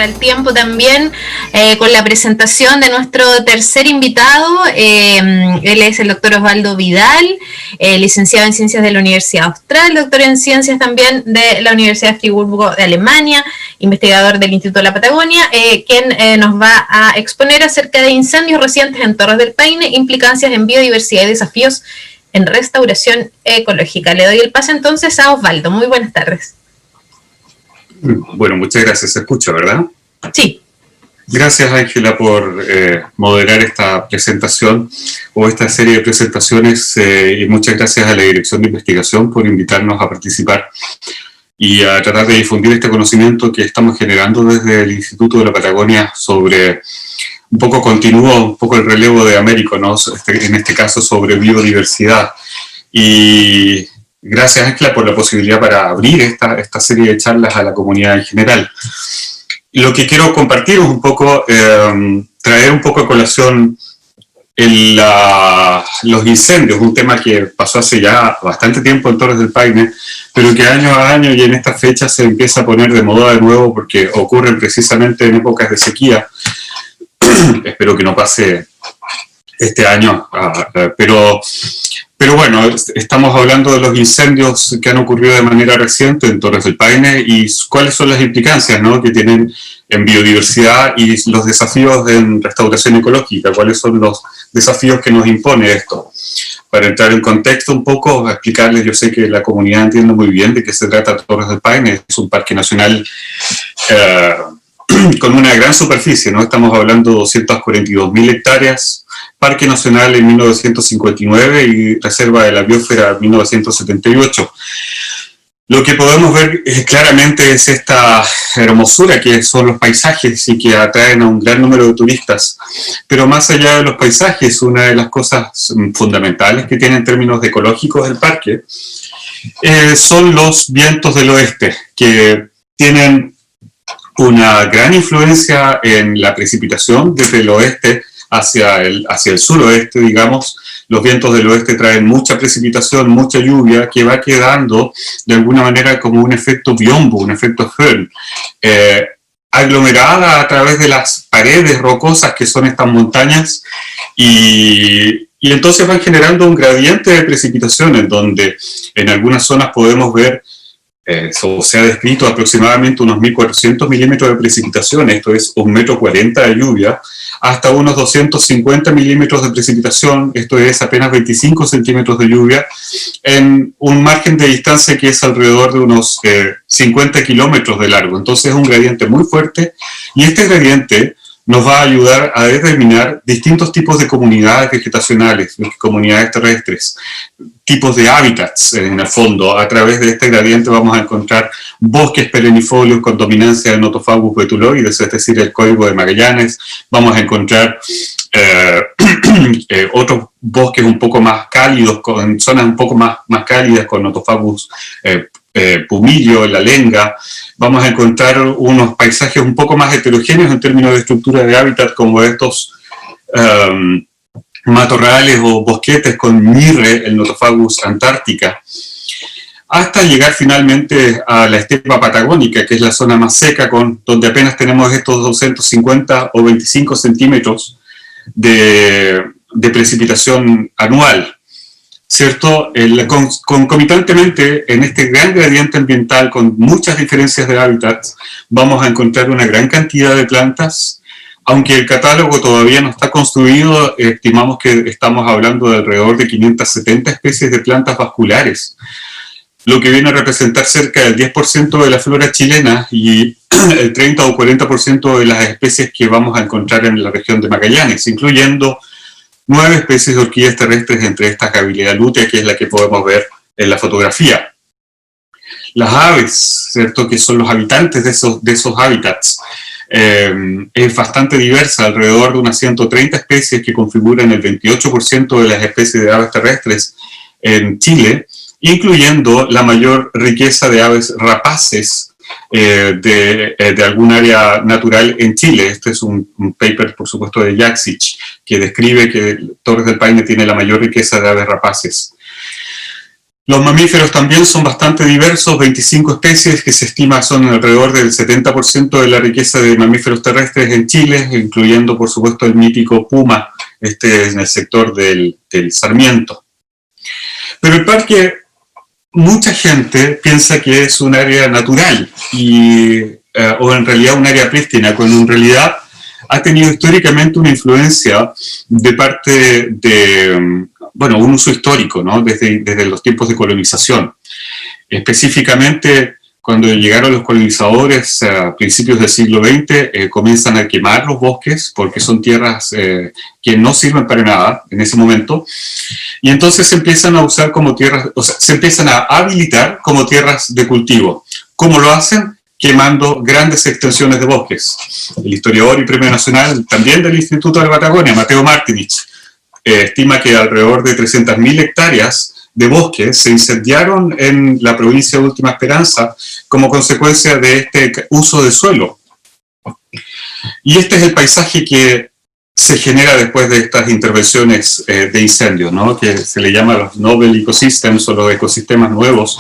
el tiempo también con la presentación de nuestro tercer invitado. Él es el doctor Osvaldo Vidal, licenciado en Ciencias de la Universidad Austral, doctor en Ciencias también de la Universidad de Friburgo de Alemania, investigador del Instituto de la Patagonia, quien nos va a exponer acerca de incendios recientes en Torres del Paine, implicancias en biodiversidad y desafíos en restauración ecológica. Le doy el pase entonces a Osvaldo. Muy buenas tardes. Bueno, muchas gracias. Se escucha, ¿verdad? Sí. Gracias, Ángela, por moderar esta presentación o esta serie de presentaciones y muchas gracias a la Dirección de Investigación por invitarnos a participar y a tratar de difundir este conocimiento que estamos generando desde el Instituto de la Patagonia sobre, un poco continúo, un poco el relevo de Américo, ¿no? En este caso sobre biodiversidad. Y gracias, Ángela, por la posibilidad para abrir esta serie de charlas a la comunidad en general. Lo que quiero compartir es un poco, traer un poco a colación los incendios, un tema que pasó hace ya bastante tiempo en Torres del Paine, pero que año a año y en esta fecha se empieza a poner de moda de nuevo porque ocurren precisamente en épocas de sequía. Espero que no pase este año, pero bueno, estamos hablando de los incendios que han ocurrido de manera reciente en Torres del Paine y cuáles son las implicancias, ¿no?, que tienen en biodiversidad y los desafíos en restauración ecológica, cuáles son los desafíos que nos impone esto. Para entrar en contexto un poco, explicarles, yo sé que la comunidad entiende muy bien de qué se trata Torres del Paine, es un parque nacional con una gran superficie, ¿no? Estamos hablando de 242.000 hectáreas, Parque Nacional en 1959 y Reserva de la Biosfera en 1978. Lo que podemos ver claramente es esta hermosura que son los paisajes y que atraen a un gran número de turistas. Pero más allá de los paisajes, una de las cosas fundamentales que tiene en términos ecológicos el parque son los vientos del oeste, que tienen una gran influencia en la precipitación desde el oeste hacia el suroeste, digamos. Los vientos del oeste traen mucha precipitación, mucha lluvia, que va quedando de alguna manera como un efecto biombo, un efecto Föhn, aglomerada a través de las paredes rocosas que son estas montañas, y entonces van generando un gradiente de precipitación en donde en algunas zonas podemos ver se ha descrito aproximadamente unos 1.400 milímetros de precipitación, esto es 1,40 m de lluvia, hasta unos 250 milímetros de precipitación, esto es apenas 25 centímetros de lluvia, en un margen de distancia que es alrededor de unos 50 kilómetros de largo. Entonces es un gradiente muy fuerte, y este gradiente nos va a ayudar a determinar distintos tipos de comunidades vegetacionales, comunidades terrestres, tipos de hábitats en el fondo. A través de este gradiente vamos a encontrar bosques perennifolios con dominancia de Nothofagus betuloides, es decir, el código de Magallanes. Vamos a encontrar otros bosques un poco más cálidos, con zonas un poco más cálidas con Nothofagus pumilio, la lenga. Vamos a encontrar unos paisajes un poco más heterogéneos en términos de estructura de hábitat, como estos matorrales o bosquetes con mirre, el Nothofagus antártica, hasta llegar finalmente a la estepa patagónica, que es la zona más seca, donde apenas tenemos estos 250 o 25 centímetros de precipitación anual, ¿cierto? Concomitantemente, en este gran gradiente ambiental con muchas diferencias de hábitats, vamos a encontrar una gran cantidad de plantas. Aunque el catálogo todavía no está construido, estimamos que estamos hablando de alrededor de 570 especies de plantas vasculares, lo que viene a representar cerca del 10% de la flora chilena y el 30 o 40% de las especies que vamos a encontrar en la región de Magallanes, incluyendo 9 especies de orquídeas terrestres, entre estas Gavilea lutea, que es la que podemos ver en la fotografía. Las aves, ¿cierto?, que son los habitantes de esos hábitats, es bastante diversa, alrededor de unas 130 especies que configuran el 28% de las especies de aves terrestres en Chile, incluyendo la mayor riqueza de aves rapaces de algún área natural en Chile. Este es un paper, por supuesto, de Jaksic, que describe que Torres del Paine tiene la mayor riqueza de aves rapaces. Los mamíferos también son bastante diversos, 25 especies que se estima son alrededor del 70% de la riqueza de mamíferos terrestres en Chile, incluyendo por supuesto el mítico puma, en el sector del Sarmiento. Pero el parque, mucha gente piensa que es un área natural o en realidad un área prístina, cuando en realidad ha tenido históricamente una influencia de parte de, bueno, un uso histórico, ¿no? Desde los tiempos de colonización. Específicamente, cuando llegaron los colonizadores a principios del siglo XX, comienzan a quemar los bosques porque son tierras que no sirven para nada en ese momento, y entonces se empiezan a usar como tierras, o sea, se empiezan a habilitar como tierras de cultivo. ¿Cómo lo hacen? Quemando grandes extensiones de bosques. El historiador y premio nacional también del Instituto de la Patagonia, Mateo Martinich, estima que alrededor de 300.000 hectáreas de bosques se incendiaron en la provincia de Última Esperanza como consecuencia de este uso de suelo. Y este es el paisaje que se genera después de estas intervenciones de incendios, ¿no? Que se le llama los novel ecosystems o los ecosistemas nuevos,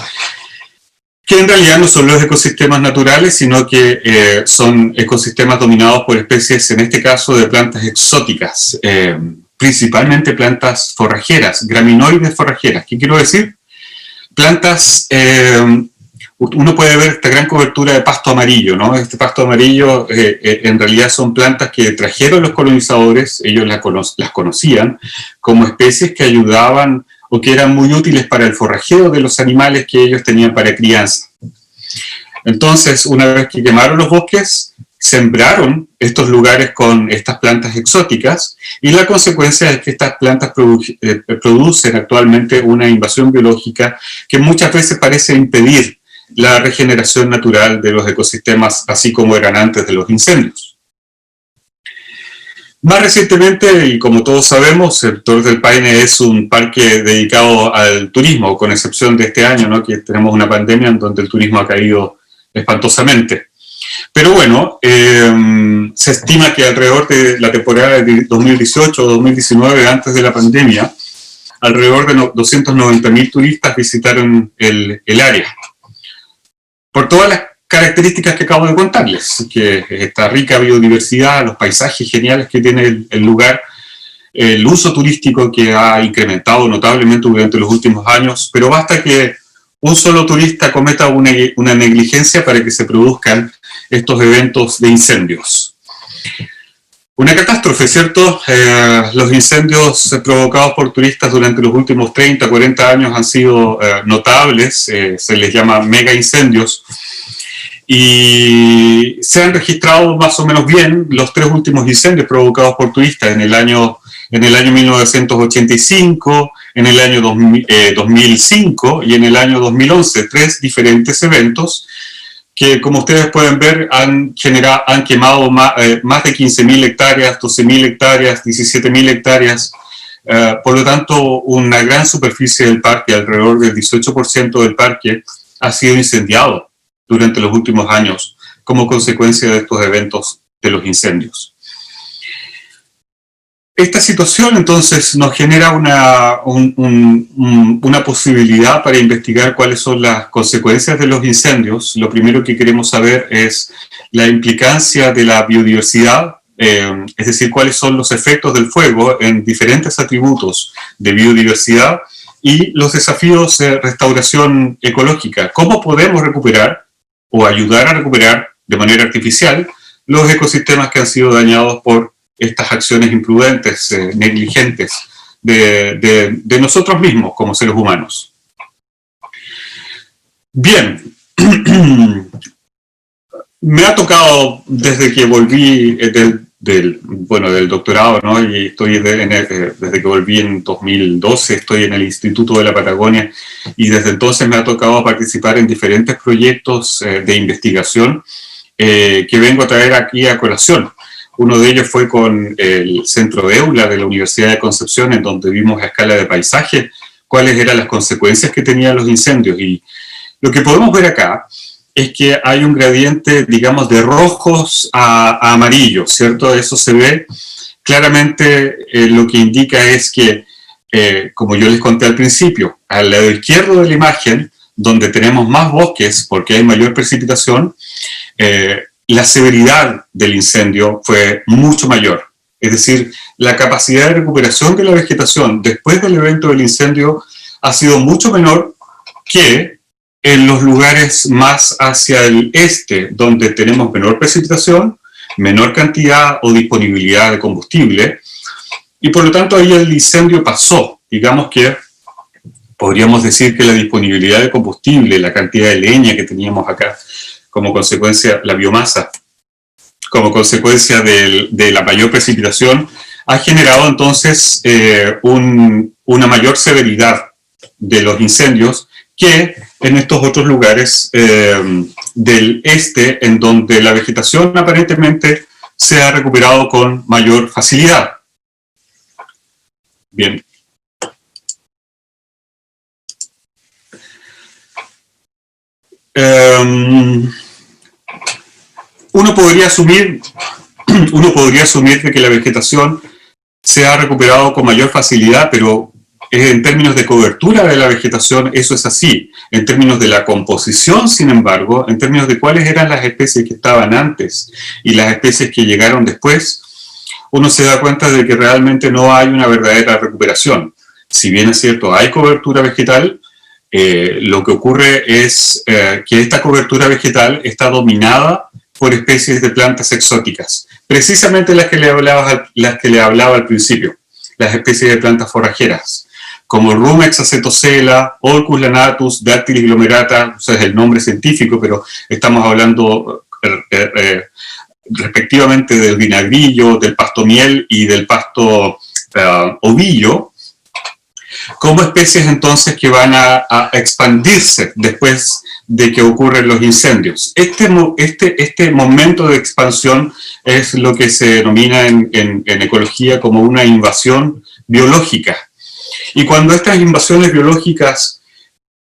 que en realidad no son los ecosistemas naturales, sino que son ecosistemas dominados por especies, en este caso de plantas exóticas, principalmente plantas forrajeras, graminoides forrajeras. ¿Qué quiero decir? Plantas, uno puede ver esta gran cobertura de pasto amarillo, ¿no? Este pasto amarillo en realidad son plantas que trajeron los colonizadores, ellos las conocían como especies que ayudaban o que eran muy útiles para el forrajeo de los animales que ellos tenían para crianza. Entonces, una vez que quemaron los bosques, sembraron estos lugares con estas plantas exóticas, y la consecuencia es que estas plantas producen actualmente una invasión biológica que muchas veces parece impedir la regeneración natural de los ecosistemas, así como eran antes de los incendios. Más recientemente, y como todos sabemos, el Torres del Paine es un parque dedicado al turismo, con excepción de este año, ¿no? Que tenemos una pandemia en donde el turismo ha caído espantosamente. Pero bueno, se estima que alrededor de la temporada de 2018 o 2019, antes de la pandemia, alrededor de 290.000 turistas visitaron el área. Por todas las características que acabo de contarles, que esta rica biodiversidad, los paisajes geniales que tiene el lugar, el uso turístico que ha incrementado notablemente durante los últimos años, pero basta que un solo turista cometa una negligencia para que se produzcan estos eventos de incendios. Una catástrofe, ¿cierto? Los incendios provocados por turistas durante los últimos 30, 40 años han sido notables, se les llama mega incendios, y se han registrado más o menos bien los 3 últimos incendios provocados por turistas en el año 1985, en el año 2005 y en el año 2011, 3 diferentes eventos que, como ustedes pueden ver, han quemado más de 15.000 hectáreas, 12.000 hectáreas, 17.000 hectáreas. Por lo tanto, una gran superficie del parque, alrededor del 18% del parque, ha sido incendiado durante los últimos años como consecuencia de estos eventos de los incendios. Esta situación entonces nos genera una posibilidad para investigar cuáles son las consecuencias de los incendios. Lo primero que queremos saber es la implicancia de la biodiversidad, es decir, cuáles son los efectos del fuego en diferentes atributos de biodiversidad y los desafíos de restauración ecológica. ¿Cómo podemos recuperar o ayudar a recuperar de manera artificial los ecosistemas que han sido dañados por estas acciones imprudentes, negligentes de nosotros mismos como seres humanos? Bien, me ha tocado desde que volví del doctorado, ¿no? Y estoy desde que volví en 2012, estoy en el Instituto de la Patagonia, y desde entonces me ha tocado participar en diferentes proyectos de investigación que vengo a traer aquí a colación. Uno de ellos fue con el Centro EULA de la Universidad de Concepción, en donde vimos a escala de paisaje cuáles eran las consecuencias que tenían los incendios. Y lo que podemos ver acá es que hay un gradiente, digamos, de rojos a amarillos, ¿cierto? Eso se ve claramente, lo que indica es que como yo les conté al principio, al lado izquierdo de la imagen, donde tenemos más bosques porque hay mayor precipitación, la severidad del incendio fue mucho mayor. Es decir, la capacidad de recuperación de la vegetación después del evento del incendio ha sido mucho menor que en los lugares más hacia el este, donde tenemos menor precipitación, menor cantidad o disponibilidad de combustible, y por lo tanto ahí el incendio pasó. Digamos que podríamos decir que la disponibilidad de combustible, la cantidad de leña que teníamos acá, como consecuencia, la biomasa, como consecuencia de la mayor precipitación, ha generado entonces una mayor severidad de los incendios que en estos otros lugares del este, en donde la vegetación aparentemente se ha recuperado con mayor facilidad. Bien. Uno podría asumir de que la vegetación se ha recuperado con mayor facilidad, pero en términos de cobertura de la vegetación eso es así. En términos de la composición, sin embargo, en términos de cuáles eran las especies que estaban antes y las especies que llegaron después, uno se da cuenta de que realmente no hay una verdadera recuperación. Si bien es cierto, hay cobertura vegetal, lo que ocurre es que esta cobertura vegetal está dominada por especies de plantas exóticas, precisamente las que le hablaba al principio, las especies de plantas forrajeras, como Rumex acetosela, Orcus lanatus, Dactylis glomerata, o sea, es el nombre científico, pero estamos hablando respectivamente del vinagrillo, del pasto miel y del pasto ovillo, como especies entonces que van a expandirse después de que ocurren los incendios. Este momento de expansión es lo que se denomina en ecología como una invasión biológica. Y cuando estas invasiones biológicas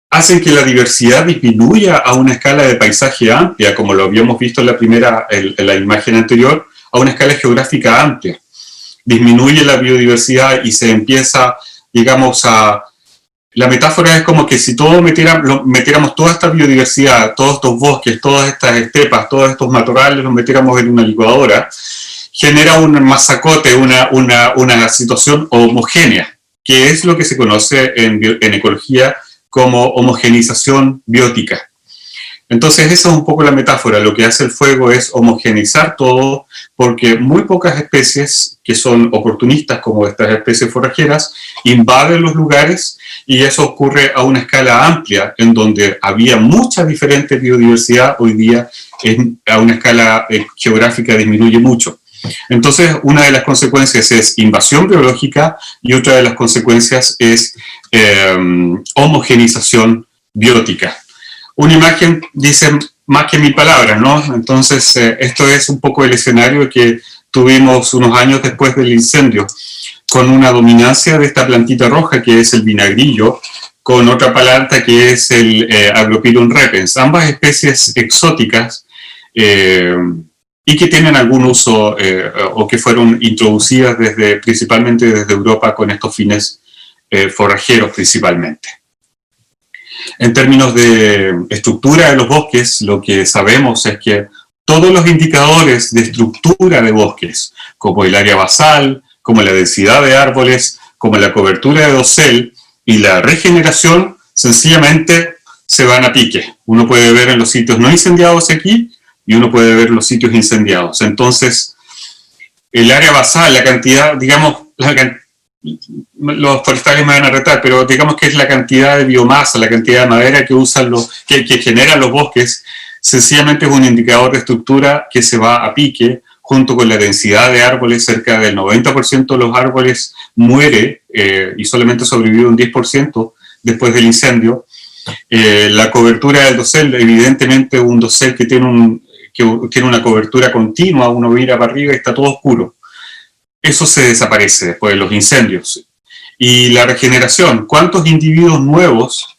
hacen que la diversidad disminuya a una escala de paisaje amplia, como lo habíamos visto en la imagen anterior, a una escala geográfica amplia, disminuye la biodiversidad y se empieza, digamos, la metáfora es como que si metiéramos toda esta biodiversidad, todos estos bosques, todas estas estepas, todos estos matorrales, los metiéramos en una licuadora, genera un masacote, una situación homogénea, que es lo que se conoce en ecología como homogenización biótica. Entonces esa es un poco la metáfora. Lo que hace el fuego es homogeneizar todo, porque muy pocas especies que son oportunistas, como estas especies forrajeras, invaden los lugares, y eso ocurre a una escala amplia, en donde había mucha diferente biodiversidad, hoy día a una escala geográfica disminuye mucho. Entonces, una de las consecuencias es invasión biológica y otra de las consecuencias es homogenización biótica. Una imagen dice más que 1000 palabras, ¿no? Entonces, esto es un poco el escenario que tuvimos unos años después del incendio, con una dominancia de esta plantita roja que es el vinagrillo, con otra planta que es el Agropylon repens, ambas especies exóticas y que tienen algún uso o que fueron introducidas principalmente desde Europa con estos fines forrajeros principalmente. En términos de estructura de los bosques, lo que sabemos es que todos los indicadores de estructura de bosques, como el área basal, como la densidad de árboles, como la cobertura de dosel y la regeneración, sencillamente se van a pique. Uno puede ver en los sitios no incendiados aquí y uno puede ver los sitios incendiados. Entonces, el área basal, la cantidad, digamos, los forestales me van a retar, pero digamos que es la cantidad de biomasa, la cantidad de madera que usan que generan los bosques, sencillamente es un indicador de estructura que se va a pique, junto con la densidad de árboles. Cerca del 90% de los árboles muere y solamente sobrevive un 10% después del incendio. La cobertura del dosel, evidentemente un dosel que tiene una cobertura continua, uno mira para arriba y está todo oscuro. Eso se desaparece después de los incendios. Y la regeneración, ¿cuántos individuos nuevos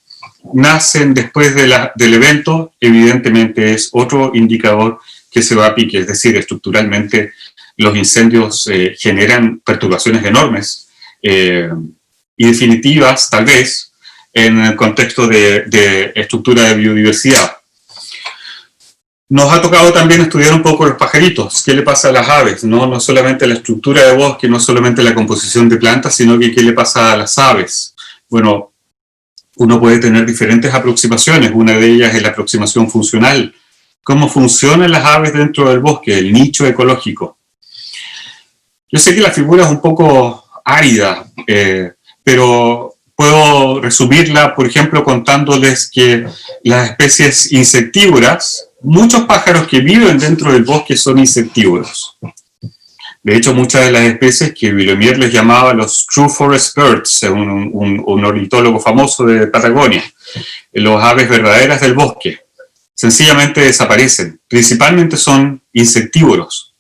nacen después del evento? Evidentemente es otro indicador que se va a pique, es decir, estructuralmente los incendios generan perturbaciones enormes y definitivas, tal vez, en el contexto de estructura de biodiversidad. Nos ha tocado también estudiar un poco los pajaritos, qué le pasa a las aves, no solamente la estructura de bosque, no solamente la composición de plantas, sino que qué le pasa a las aves. Bueno, uno puede tener diferentes aproximaciones, una de ellas es la aproximación funcional. ¿Cómo funcionan las aves dentro del bosque, el nicho ecológico? Yo sé que la figura es un poco árida, pero puedo resumirla, por ejemplo, contándoles que las especies insectívoras, muchos pájaros que viven dentro del bosque son insectívoros. De hecho, muchas de las especies que Vilomier les llamaba los True Forest Birds, un ornitólogo famoso de Patagonia, los aves verdaderas del bosque, sencillamente desaparecen. Principalmente son insectívoros.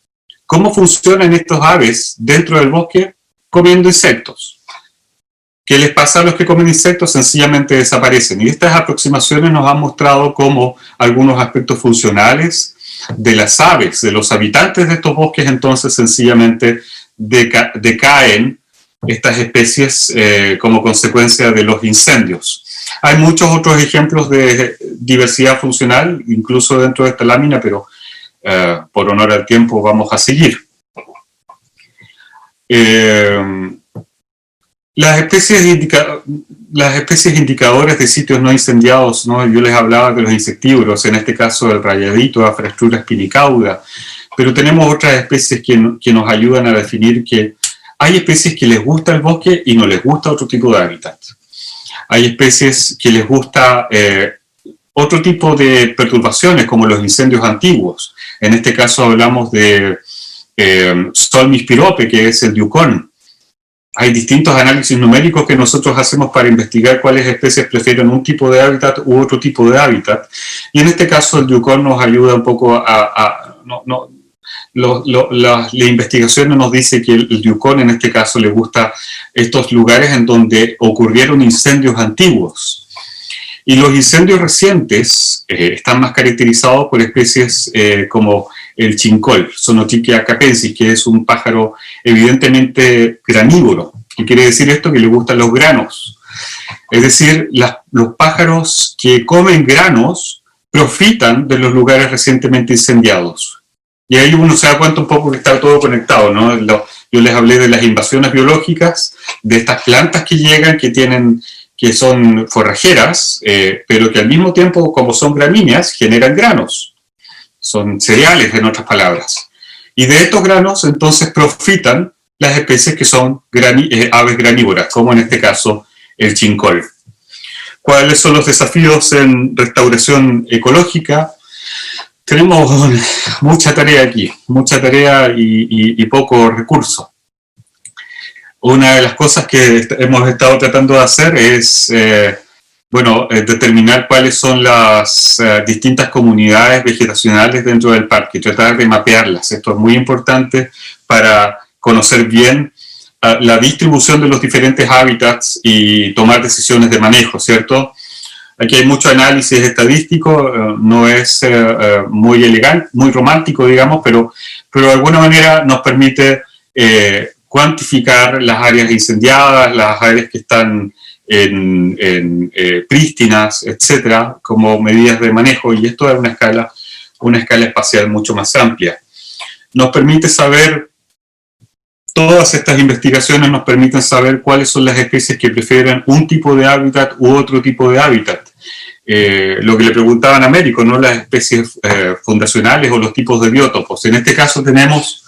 ¿Cómo funcionan estos aves dentro del bosque? Comiendo insectos. ¿Qué les pasa a los que comen insectos? Sencillamente desaparecen. Y estas aproximaciones nos han mostrado cómo algunos aspectos funcionales de las aves, de los habitantes de estos bosques, entonces sencillamente decaen estas especies como consecuencia de los incendios. Hay muchos otros ejemplos de diversidad funcional, incluso dentro de esta lámina, pero por honor al tiempo vamos a seguir. Las especies indicadoras de sitios no incendiados, ¿no? Yo les hablaba de los insectívoros, en este caso el rayadito, Aphrastrura spinicauda, pero tenemos otras especies que nos ayudan a definir que hay especies que les gusta el bosque y no les gusta otro tipo de hábitat. Hay especies que les gusta otro tipo de perturbaciones, como los incendios antiguos. En este caso hablamos de Stolmis pirope, que es el diucón. Hay distintos análisis numéricos que nosotros hacemos para investigar cuáles especies prefieren un tipo de hábitat u otro tipo de hábitat. Y en este caso el diucón nos ayuda un poco las investigaciones nos dice que el diucón en este caso le gusta estos lugares en donde ocurrieron incendios antiguos. Y los incendios recientes están más caracterizados por especies como el chincol, Sonotrichia capensis, que es un pájaro evidentemente granívoro. ¿Qué quiere decir esto? Que le gustan los granos. Es decir, los pájaros que comen granos profitan de los lugares recientemente incendiados. Y ahí uno se da cuenta un poco que está todo conectado, ¿no? Yo les hablé de las invasiones biológicas, de estas plantas que llegan, que son forrajeras, pero que al mismo tiempo, como son gramíneas, generan granos. Son cereales, en otras palabras. Y de estos granos, entonces, profitan las especies que son aves granívoras, como en este caso el chincol. ¿Cuáles son los desafíos en restauración ecológica? Tenemos mucha tarea aquí, mucha tarea y poco recurso. Una de las cosas que hemos estado tratando de hacer es determinar cuáles son las distintas comunidades vegetacionales dentro del parque, tratar de mapearlas. Esto es muy importante para conocer bien la distribución de los diferentes hábitats y tomar decisiones de manejo, ¿cierto? Aquí hay mucho análisis estadístico, no es muy elegante, muy romántico, digamos, pero de alguna manera nos permite cuantificar las áreas incendiadas, las áreas que están prístinas, etcétera, como medidas de manejo, y esto es una escala espacial mucho más amplia. Nos permite saber, todas estas investigaciones nos permiten saber cuáles son las especies que prefieren un tipo de hábitat u otro tipo de hábitat. Lo que le preguntaban a Américo, ¿no? Las especies fundacionales o los tipos de biótopos. En este caso tenemos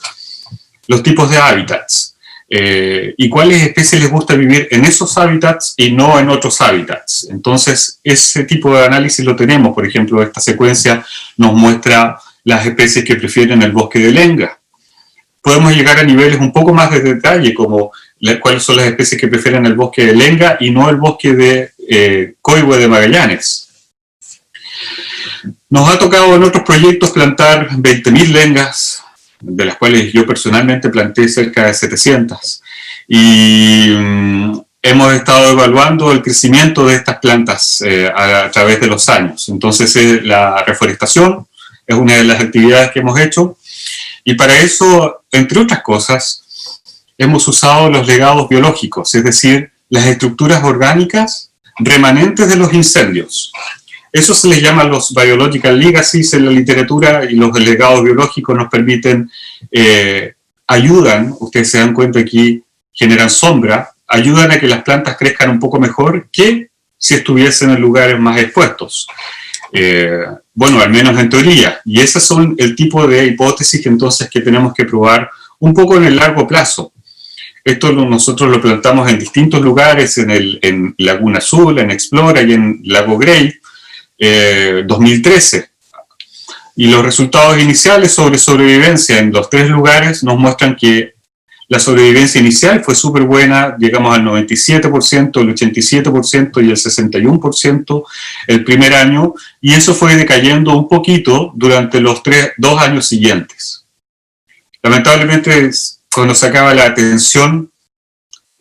los tipos de hábitats. Y cuáles especies les gusta vivir en esos hábitats y no en otros hábitats. Entonces, ese tipo de análisis lo tenemos. Por ejemplo, esta secuencia nos muestra las especies que prefieren el bosque de lenga. Podemos llegar a niveles un poco más de detalle, como cuáles son las especies que prefieren el bosque de lenga y no el bosque de coihue de Magallanes. Nos ha tocado en otros proyectos plantar 20.000 lengas, de las cuales yo personalmente planté cerca de 700. Y hemos estado evaluando el crecimiento de estas plantas a través de los años. Entonces la reforestación es una de las actividades que hemos hecho. Y para eso, entre otras cosas, hemos usado los legados biológicos, es decir, las estructuras orgánicas remanentes de los incendios. Eso se les llama los biological legacies en la literatura, y los legados biológicos nos permiten, ayudan, ustedes se dan cuenta aquí, generan sombra, ayudan a que las plantas crezcan un poco mejor que si estuviesen en lugares más expuestos. Bueno, al menos en teoría. Y esas son el tipo de hipótesis que entonces que tenemos que probar un poco en el largo plazo. Esto nosotros lo plantamos en distintos lugares, en Laguna Azul, en Explora y en Lago Grey, 2013. Y los resultados iniciales sobre sobrevivencia en los 3 lugares nos muestran que la sobrevivencia inicial fue súper buena, llegamos al 97%, el 87% y el 61% el primer año, y eso fue decayendo un poquito durante los 2 años siguientes. Lamentablemente, cuando se acaba la atención,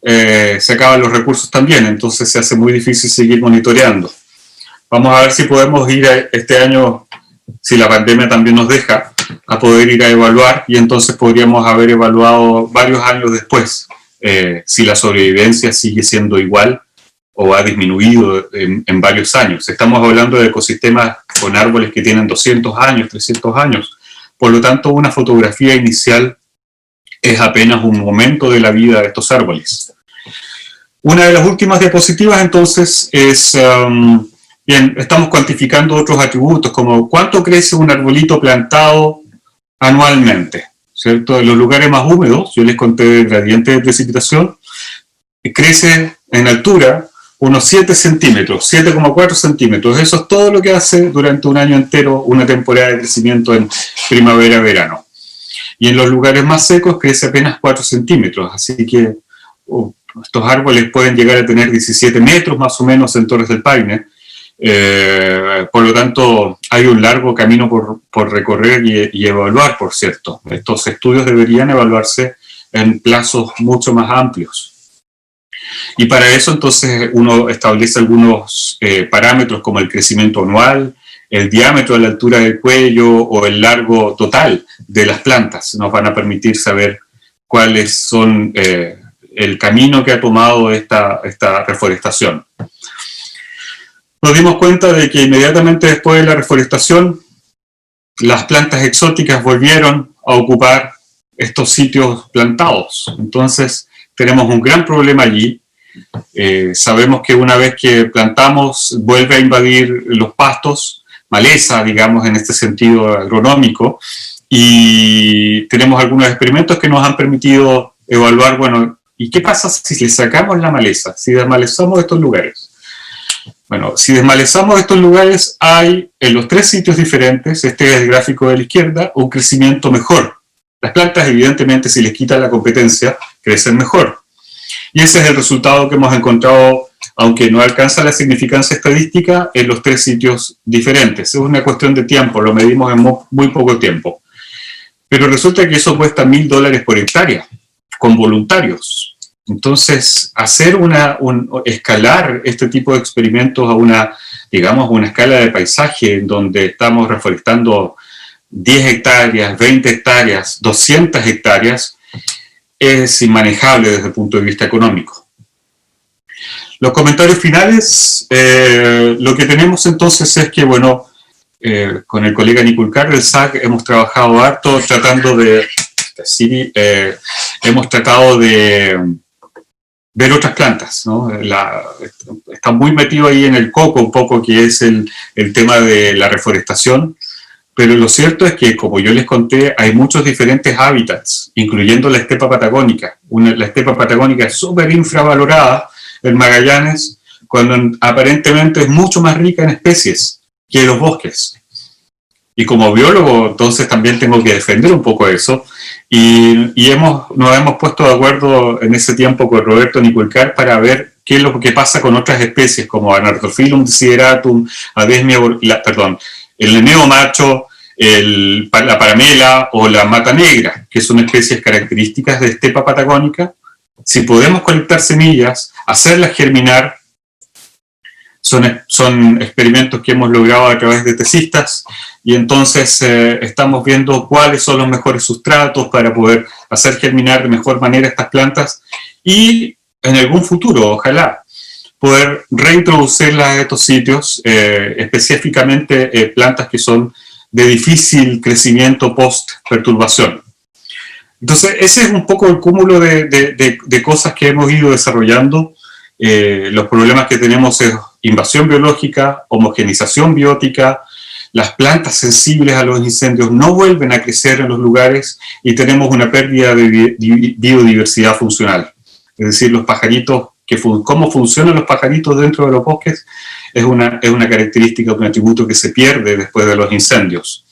se acaban los recursos también, entonces se hace muy difícil seguir monitoreando. Vamos a ver si podemos ir este año, si la pandemia también nos deja, a poder ir a evaluar, y entonces podríamos haber evaluado varios años después si la sobrevivencia sigue siendo igual o ha disminuido en varios años. Estamos hablando de ecosistemas con árboles que tienen 200 años, 300 años. Por lo tanto, una fotografía inicial es apenas un momento de la vida de estos árboles. Una de las últimas diapositivas, entonces, es... bien, estamos cuantificando otros atributos, como cuánto crece un arbolito plantado anualmente, ¿cierto? En los lugares más húmedos, yo les conté el gradiente de precipitación, crece en altura unos 7 centímetros, 7,4 centímetros. Eso es todo lo que hace durante un año entero una temporada de crecimiento en primavera-verano. Y en los lugares más secos crece apenas 4 centímetros, así que estos árboles pueden llegar a tener 17 metros más o menos en Torres del Paine. Por lo tanto, hay un largo camino por recorrer y evaluar, por cierto. Estos estudios deberían evaluarse en plazos mucho más amplios. Y para eso, entonces, uno establece algunos parámetros como el crecimiento anual, el diámetro de la altura del cuello o el largo total de las plantas. Nos van a permitir saber cuáles son el camino que ha tomado esta reforestación. Nos dimos cuenta de que inmediatamente después de la reforestación, las plantas exóticas volvieron a ocupar estos sitios plantados. Entonces, tenemos un gran problema allí. Sabemos que una vez que plantamos, vuelve a invadir los pastos, maleza, digamos, en este sentido agronómico, y tenemos algunos experimentos que nos han permitido evaluar, bueno, ¿y qué pasa si le sacamos la maleza, si desmalezamos estos lugares? Bueno, si desmalezamos estos lugares, hay en los 3 sitios diferentes, este es el gráfico de la izquierda, un crecimiento mejor. Las plantas, evidentemente, si les quitan la competencia, crecen mejor. Y ese es el resultado que hemos encontrado, aunque no alcanza la significancia estadística, en los 3 sitios diferentes. Es una cuestión de tiempo, lo medimos en muy poco tiempo. Pero resulta que eso cuesta $1.000 por hectárea, con voluntarios. Entonces, hacer escalar este tipo de experimentos a una escala de paisaje en donde estamos reforestando 10 hectáreas, 20 hectáreas, 200 hectáreas, es inmanejable desde el punto de vista económico. Los comentarios finales, lo que tenemos entonces es que, bueno, con el colega Niculcar del SAC hemos trabajado harto tratando de ver otras plantas, ¿no? Está muy metido ahí en el coco un poco, que es el tema de la reforestación, pero lo cierto es que, como yo les conté, hay muchos diferentes hábitats, incluyendo la estepa patagónica. La estepa patagónica es súper infravalorada en Magallanes, cuando aparentemente es mucho más rica en especies que los bosques. Y como biólogo, entonces también tengo que defender un poco eso. Y nos hemos puesto de acuerdo en ese tiempo con Roberto Niculcar para ver qué es lo que pasa con otras especies, como Anartophyllum desideratum, el lineo macho, la paramela o la mata negra, que son especies características de estepa patagónica. Si podemos colectar semillas, hacerlas germinar, son experimentos que hemos logrado a través de tesistas, y entonces estamos viendo cuáles son los mejores sustratos para poder hacer germinar de mejor manera estas plantas, y en algún futuro, ojalá, poder reintroducirlas a estos sitios, específicamente plantas que son de difícil crecimiento post-perturbación. Entonces, ese es un poco el cúmulo de cosas que hemos ido desarrollando. Los problemas que tenemos es invasión biológica, homogenización biótica, las plantas sensibles a los incendios no vuelven a crecer en los lugares y tenemos una pérdida de biodiversidad funcional. Es decir, los pajaritos, cómo funcionan los pajaritos dentro de los bosques es una característica, un atributo que se pierde después de los incendios.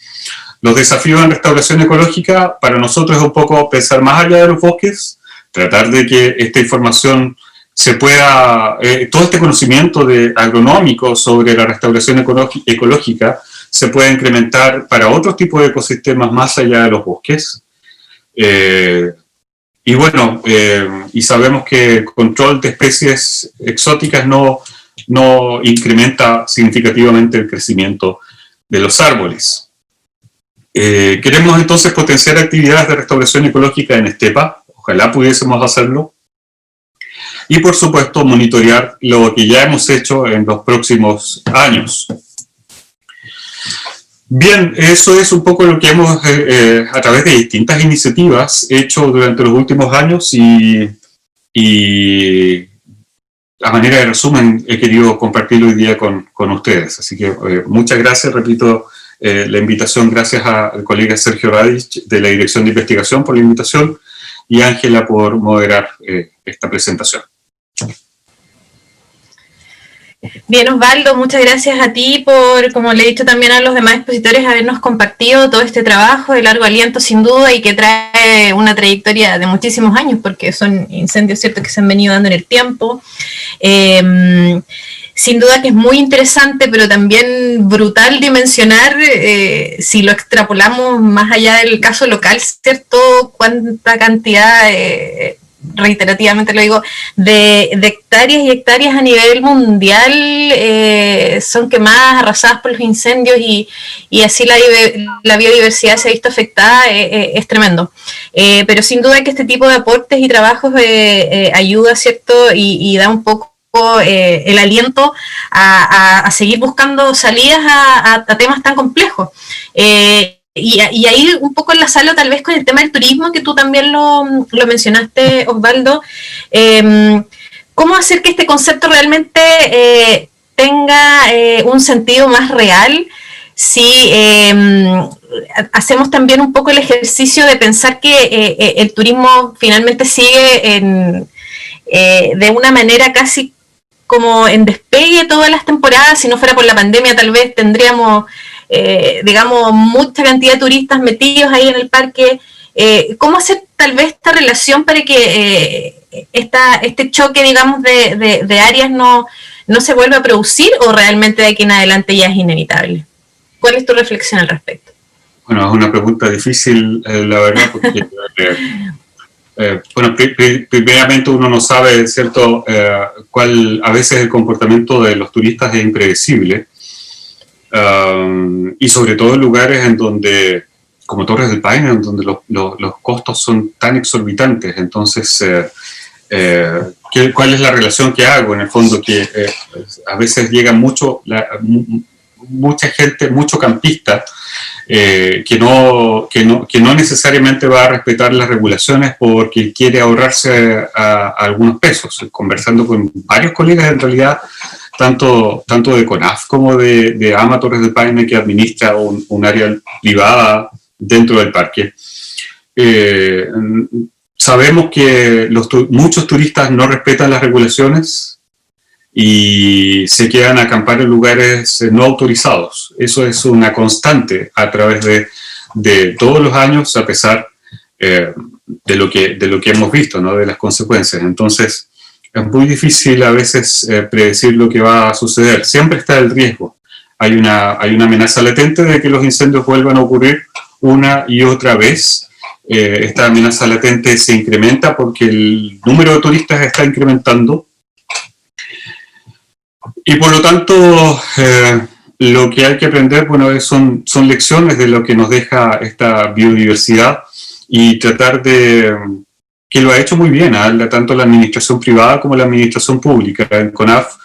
Los desafíos en restauración ecológica para nosotros es un poco pensar más allá de los bosques, tratar de que esta información se pueda, todo este conocimiento agronómico sobre la restauración ecológica se puede incrementar para otros tipos de ecosistemas más allá de los bosques. Y bueno, y sabemos que el control de especies exóticas no incrementa significativamente el crecimiento de los árboles. Queremos entonces potenciar actividades de restauración ecológica en estepa, ojalá pudiésemos hacerlo, y por supuesto monitorear lo que ya hemos hecho en los próximos años. Bien, eso es un poco lo que hemos, a través de distintas iniciativas, hecho durante los últimos años y a manera de resumen he querido compartirlo hoy día con ustedes. Así que muchas gracias, repito la invitación, gracias al colega Sergio Radich de la Dirección de Investigación por la invitación y Ángela por moderar esta presentación. Bien, Osvaldo, muchas gracias a ti por, como le he dicho también a los demás expositores, habernos compartido todo este trabajo de largo aliento sin duda y que trae una trayectoria de muchísimos años porque son incendios ciertos que se han venido dando en el tiempo. Sin duda que es muy interesante, pero también brutal dimensionar, si lo extrapolamos más allá del caso local, ¿cierto? Cuánta cantidad, reiterativamente lo digo, de hectáreas y hectáreas a nivel mundial son quemadas, arrasadas por los incendios y así la biodiversidad se ha visto afectada, es tremendo. Pero sin duda que este tipo de aportes y trabajos ayuda, ¿cierto? Y da un poco el aliento a seguir buscando salidas a temas tan complejos. Y ahí un poco enlazarlo tal vez con el tema del turismo, que tú también lo mencionaste, Osvaldo. ¿Cómo hacer que este concepto realmente tenga un sentido más real si hacemos también un poco el ejercicio de pensar que el turismo finalmente sigue de una manera casi como en despegue todas las temporadas? Si no fuera por la pandemia tal vez tendríamos digamos, mucha cantidad de turistas metidos ahí en el parque. ¿Cómo hacer tal vez esta relación para que este choque, digamos, de áreas no se vuelva a producir o realmente de aquí en adelante ya es inevitable? ¿Cuál es tu reflexión al respecto? Bueno, es una pregunta difícil, la verdad, porque bueno, primeramente uno no sabe, ¿cierto?, cuál a veces el comportamiento de los turistas es impredecible. Y sobre todo en lugares en donde, como Torres del Paine, en donde los costos son tan exorbitantes. Entonces, ¿cuál es la relación que hago? En el fondo, que a veces llega mucha gente, mucho campista, que no necesariamente va a respetar las regulaciones porque quiere ahorrarse algunos pesos. Conversando con varios colegas, en realidad, tanto de CONAF como de AMA Torres del Paine, que administra un área privada dentro del parque. Sabemos que muchos turistas no respetan las regulaciones y se quedan a acampar en lugares no autorizados. Eso es una constante a través de todos los años, a pesar de lo que hemos visto, ¿no?, de las consecuencias. Entonces, es muy difícil a veces predecir lo que va a suceder. Siempre está el riesgo. Hay una amenaza latente de que los incendios vuelvan a ocurrir una y otra vez. Esta amenaza latente se incrementa porque el número de turistas está incrementando. Y por lo tanto, lo que hay que aprender, bueno, son lecciones de lo que nos deja esta biodiversidad y tratar de que lo ha hecho muy bien, tanto la administración privada como la administración pública. En CONAF,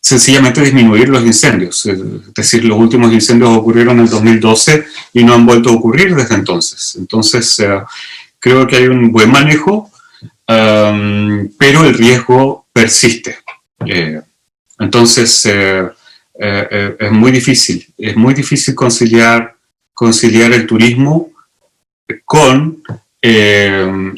sencillamente disminuir los incendios. Es decir, los últimos incendios ocurrieron en el 2012 y no han vuelto a ocurrir desde entonces. Entonces, creo que hay un buen manejo, pero el riesgo persiste. Entonces, es muy difícil conciliar el turismo con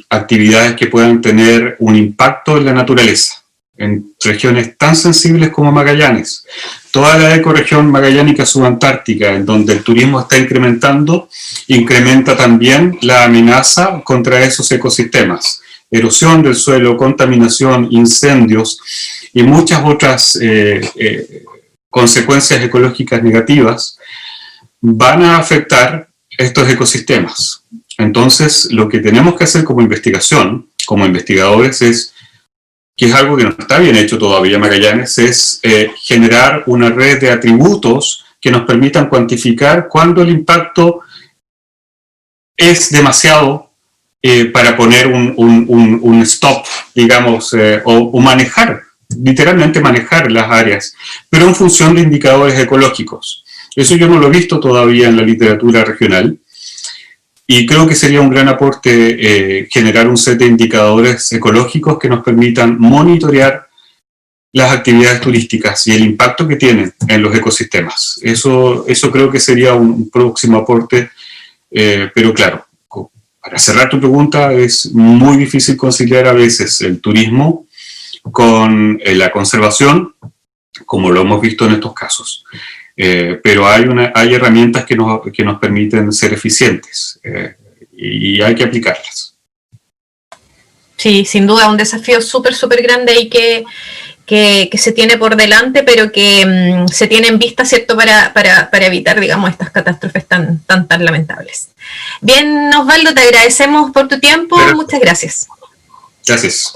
actividades que puedan tener un impacto en la naturaleza, en regiones tan sensibles como Magallanes. Toda la ecorregión magallánica subantártica, en donde el turismo está incrementando, incrementa también la amenaza contra esos ecosistemas. Erosión del suelo, contaminación, incendios y muchas otras consecuencias ecológicas negativas van a afectar estos ecosistemas. Entonces, lo que tenemos que hacer como investigación, como investigadores, que es algo que no está bien hecho todavía en Magallanes, es generar una red de atributos que nos permitan cuantificar cuándo el impacto es demasiado para poner un stop, digamos, o manejar, literalmente manejar las áreas, pero en función de indicadores ecológicos. Eso yo no lo he visto todavía en la literatura regional. Y creo que sería un gran aporte generar un set de indicadores ecológicos que nos permitan monitorear las actividades turísticas y el impacto que tienen en los ecosistemas. Eso creo que sería un próximo aporte, pero claro, para cerrar tu pregunta, es muy difícil conciliar a veces el turismo con la conservación, como lo hemos visto en estos casos. Pero hay herramientas que nos permiten ser eficientes y hay que aplicarlas. Sí, sin duda, un desafío súper grande y que se tiene por delante, pero que se tiene en vista, ¿cierto?, para evitar, digamos, estas catástrofes tan lamentables. Bien, Osvaldo, te agradecemos por tu tiempo. Muchas gracias. Gracias.